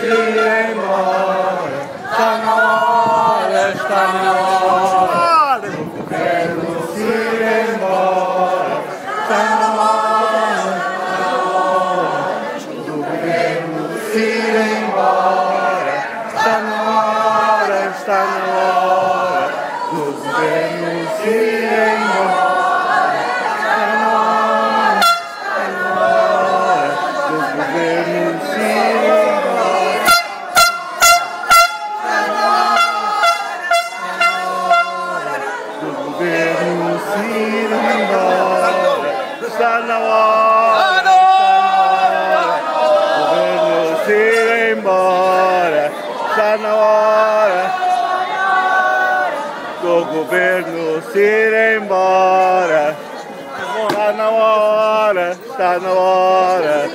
ir embora. Está na hora, está na hora do governo se ir embora. Está na hora do governo se ir embora. Está na hora, está na hora do governo se ir embora. Está na hora, o governo se ir embora. Está na hora do governo se ir embora. Está na hora, está na hora.